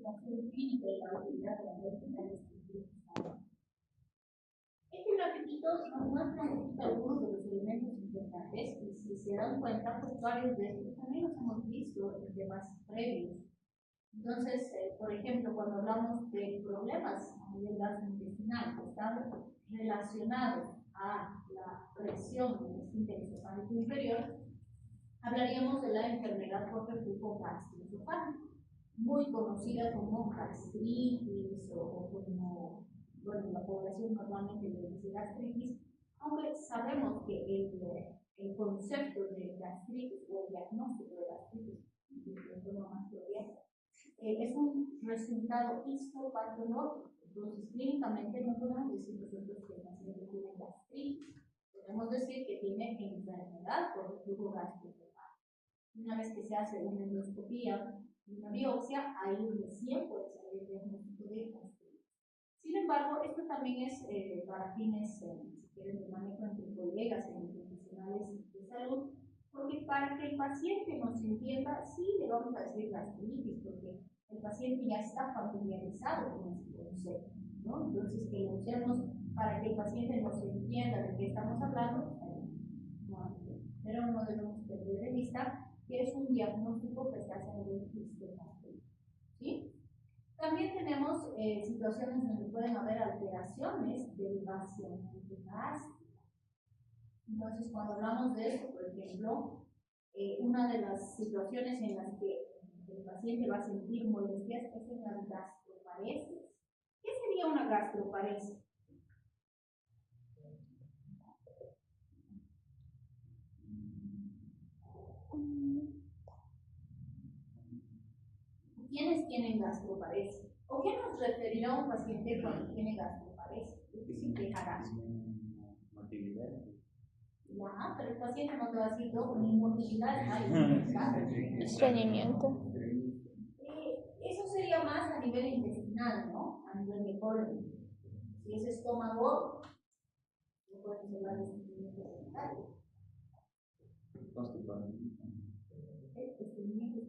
manifestación clínica y la utilidad de la medicina de este grafitito nos muestra algunos de los elementos importantes y si se dan cuenta, pues varios de estos también los hemos visto en temas previos. Entonces, por ejemplo, cuando hablamos de problemas a nivel gastrointestinal que están relacionados a la presión del esfínter esofágico inferior, hablaríamos de la enfermedad por reflujo gastroesofágico, muy conocida como gastritis o como, bueno, la población normalmente le dice gastritis, aunque sabemos que el concepto de gastritis o el diagnóstico de gastritis, de forma más teoría, es un resultado histopatológico. Entonces, clínicamente no podemos decir nosotros que el paciente tiene gastritis, podemos decir que tiene enfermedad por reflujo gastroesofágico. Una vez que se hace una endoscopía y una biopsia, ahí recién puede salir el diagnóstico de gastritis. Sin embargo, esto también es para fines, si quieren, de manejo entre colegas, entre profesionales de salud, porque para que el paciente nos entienda, sí le vamos a decir gastritis, porque el paciente ya está familiarizado con ese concepto, ¿no? Entonces, que lo usemos para que el paciente nos entienda de qué estamos hablando, no, pero no debemos perder de vista que es un diagnóstico que se hace a nivel histopatológico, ¿sí? También tenemos situaciones donde pueden haber alteraciones del vaciamiento gástrico. Entonces, cuando hablamos de esto, por ejemplo, una de las situaciones en las que el paciente va a sentir molestias es en las gastroparesis. ¿Qué sería una gastroparesis? ¿Quiénes tienen gastroparesis? ¿O qué nos referirá a un paciente cuando tiene gastroparesis? Es decir, quejará. Ya, pero el paciente no te va a decir no, ni motilidad, estreñimiento. Eso sería más a nivel intestinal, ¿no? A nivel de colon. Si es estómago, no podemos hablar de estreñimiento sanitario. Estreñimiento es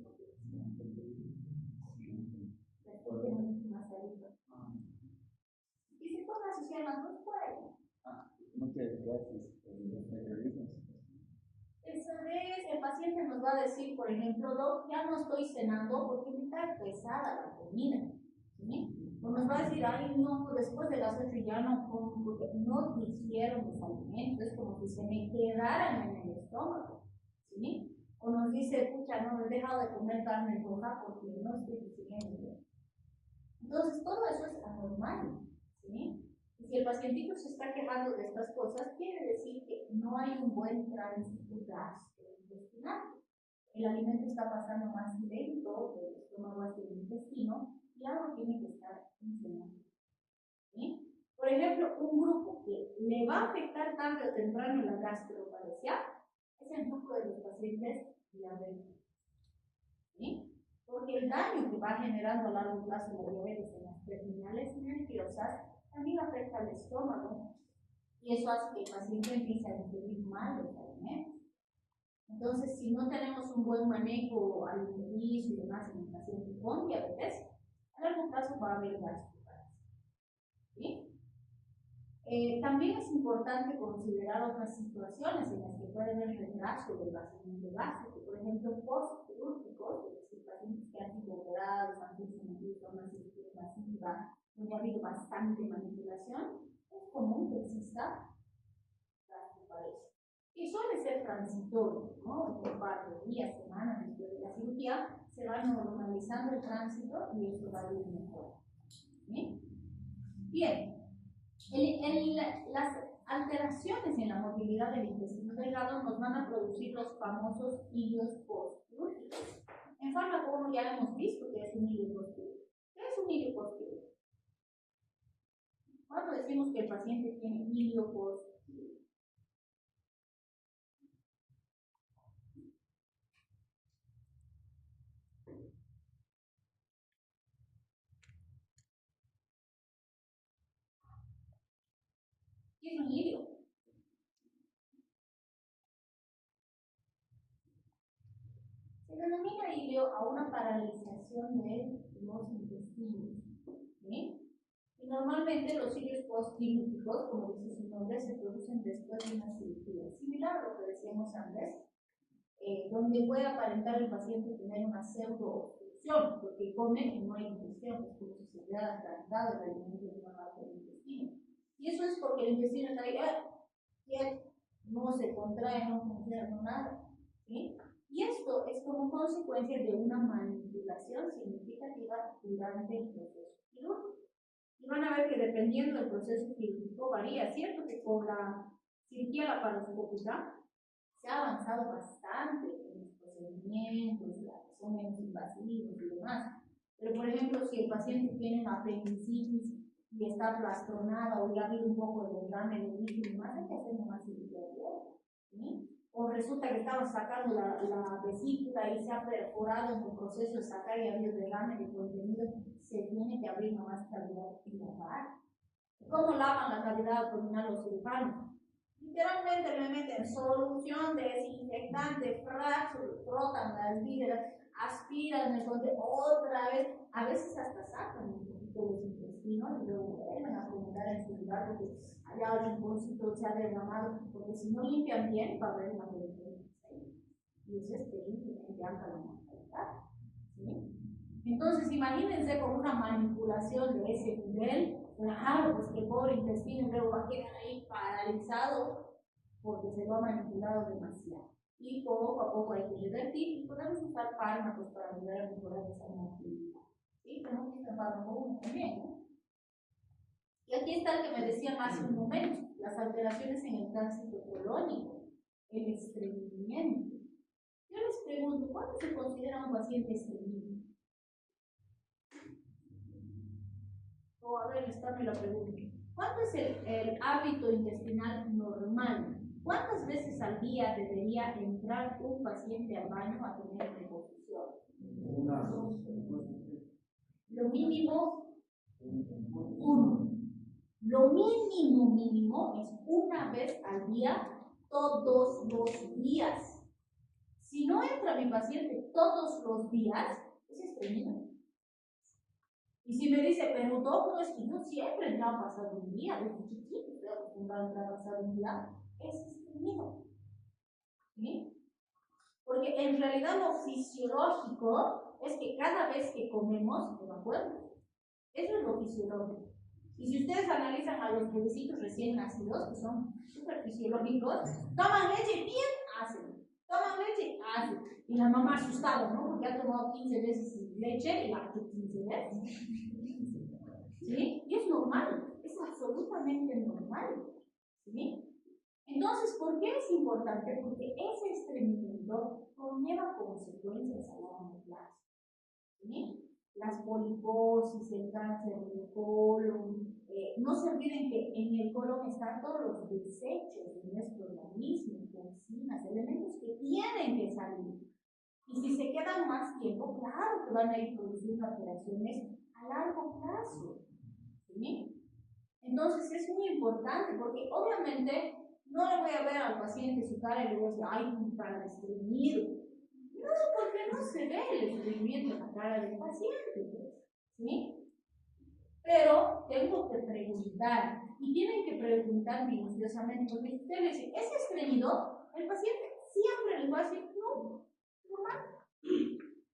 porque más saliva. Y se pueden asociar las dos por ahí. Muchas gracias. Esa vez el paciente nos va a decir, por ejemplo, Doc, ya no estoy cenando porque me está pesada la comida, ¿sí? O nos va a decir, ay, no, después de las 8 ya no como porque no digiero los alimentos, es como si se me quedaran en el estómago, ¿sí? O nos dice, pucha, no, he dejado de comer carne roja porque no estoy digiriendo bien. Entonces, todo eso es anormal, ¿sí? Y si el pacientito se está quejando de estas cosas, quiere decir que no hay un buen tránsito gastrointestinal. El alimento está pasando más lento del estómago hacia el intestino y algo tiene que estar funcionando, ¿sí? Por ejemplo, un grupo que le va a afectar tarde o temprano la gastroparesia es el grupo de los pacientes diabéticos, ¿sí? Porque el daño que va generando a largo plazo la diabetes en las terminales nerviosas también afecta al estómago y eso hace que el paciente empiece a digerir mal los alimentos. Entonces, si no tenemos un buen manejo alimenticio y demás en el paciente con diabetes, a largo plazo va a haber gastroparesia, ¿sí? También es importante considerar otras situaciones en las que puede haber retraso del vaciamiento gástrico, por ejemplo, postquirúrgicos, es decir, pacientes que han sido operados, han sido sometidos a una cirugía masiva, donde ha habido bastante manipulación, es común que exista gastroparesia. Y suele ser transitorio, ¿no? Un par de días, semanas después de la cirugía, se va normalizando el tránsito y esto va a ir mejor. ¿Sí? Bien. Las alteraciones en la motilidad del intestino delgado nos van a producir los famosos ilios postquirúrgicos. En farmacólogo ya hemos visto que es un ilio postquirúrgico. ¿Qué es un ilio postquirúrgico? Cuando decimos que el paciente tiene ilio postquirúrgico. ¿Qué es un ilio? Se denomina ilio a una paralización de los intestinos. normalmente los cilios postquirúrgicos, como dice su nombre, se producen después de una cirugía, similar a lo que decíamos antes, donde puede aparentar el paciente tener una pseudo-obstrucción, porque come y no hay digestión, es como si se hubiera atragantado el alimento de una parte del intestino. Y eso es porque el intestino está ahí, quieto, no se contrae, no funciona, no nada. ¿Sí? Y esto es como consecuencia de una manipulación significativa durante el proceso quirúrgico. Y van a ver que dependiendo del proceso quirúrgico varía, ¿cierto? Que con la cirugía laparoscópica se ha avanzado bastante en los procedimientos, que son menos invasivos y demás. Pero, por ejemplo, si el paciente tiene una apendicitis y está aplastonada o ya ha habido un poco de derrame de líquido y más, hay que hacer una cirugía de hierro, ¿sí? O resulta que estaban sacando la vesícula y se ha perforado en el proceso de sacar y ha habido derrame de contenido, se tiene que abrir una más cavidad y lavar. ¿Cómo lavan la cavidad abdominal los cirujanos? Literalmente le meten solución desinfectante, frotan las vísceras, aspiran el contenido otra vez, a veces hasta sacan un poquito los intestinos y luego vuelven a acomodar en su lugar porque allá el rinconcito se ha derramado, porque si no limpian bien va a haber una peritonitis y eso es terriblemente alta la mortalidad. ¿Sí? Entonces imagínense con una manipulación de ese nivel. Claro, pues que el pobre intestino luego va a quedar ahí paralizado porque se lo ha manipulado demasiado. Y poco a poco hay que revertir y podemos usar fármacos para ayudar a mejorar esa motilidad. ¿Sí? Tenemos que estar fármaco uno también, ¿no? Y aquí está el que me decían hace un momento, las alteraciones en el tránsito colónico, el estreñimiento. Yo les pregunto, ¿cuándo se considera un paciente estreñido? O a ver, esta me la pregunto. ¿Cuánto es el hábito intestinal normal? ¿Cuántas veces al día debería entrar un paciente al baño a tener reposición? Lo mínimo, uno. Lo mínimo es una vez al día, todos los días. Si no entra mi paciente todos los días, es estreñido. Y si me dice, pero todo es que yo siempre entraba pasado un día, desde chiquito estoy acostumbrado a entrar pasado un día, es estreñido. ¿Sí? Porque en realidad lo fisiológico es que cada vez que comemos, evacuemos. Eso es lo fisiológico. Y si ustedes analizan a los bebecitos recién nacidos, que son súper fisiológicos, toman leche, bien, hacen. Toman leche, hacen. Y la mamá asustada, ¿no? Porque ha tomado 15 veces leche y la 15 veces. ¿Sí? Y es normal, es absolutamente normal. ¿Sí? Entonces, ¿por qué es importante? Porque ese estreñimiento conlleva consecuencias a largo plazo. ¿Sí? Las poliposis, el cáncer del colon. No se olviden que en el colon están todos los desechos de nuestro organismo, toxinas, elementos que tienen que salir. Y si se quedan más tiempo, claro que van a ir produciendo alteraciones a largo plazo. ¿Sí? Entonces es muy importante porque obviamente no le voy a ver al paciente su cara y le voy a decir, ay, un cara estreñido. No, porque no se ve el estreñimiento en la cara del paciente. ¿Sí? Pero tengo que preguntar y tienen que preguntar minuciosamente porque si usted le dice, ¿es estreñido? El paciente siempre les va a decir, no, normal.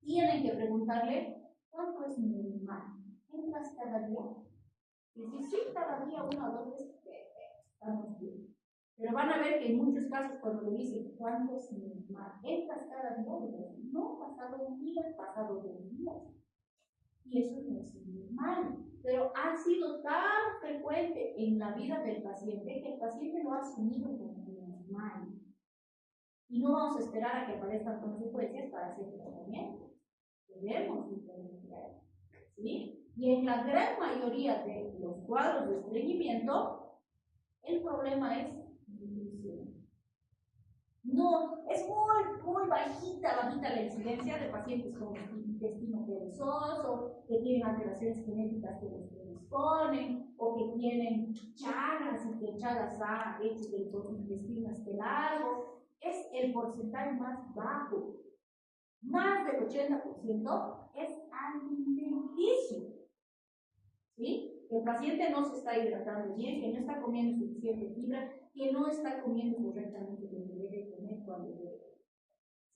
Tienen que preguntarle, ¿cuánto es normal? ¿Entras cada día? Y si sí, cada día una o dos veces, estamos bien. Pero van a ver que en muchos casos cuando le dicen cuánto es normal, entras cada día, no, pasado un día, pasado 2 días. Y eso no es normal. Pero ha sido tan frecuente en la vida del paciente que el paciente lo ha asumido como normal. Y no vamos a esperar a que aparezcan consecuencias para hacer el tratamiento. Debemos intervenir. ¿Sí? Y en la gran mayoría de los cuadros de estreñimiento, el problema es nutrición. No, es muy bajita la incidencia de pacientes con intestino perezoso, que tienen alteraciones genéticas que los predisponen, o que tienen chagas y que chagas ha hecho que el intestino esté largo. Es el porcentaje más bajo. Más del 80% es alimenticio. ¿Sí? que el paciente no se está hidratando bien, que no está comiendo suficiente fibra, que no está comiendo correctamente lo que debe comer cuando debe.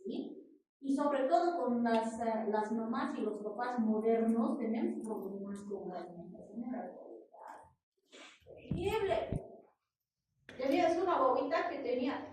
¿Sí? Y sobre todo con las mamás y los papás modernos tenemos problemas con la alimentación en la actualidad. Terrible. Tenías una bobita que tenía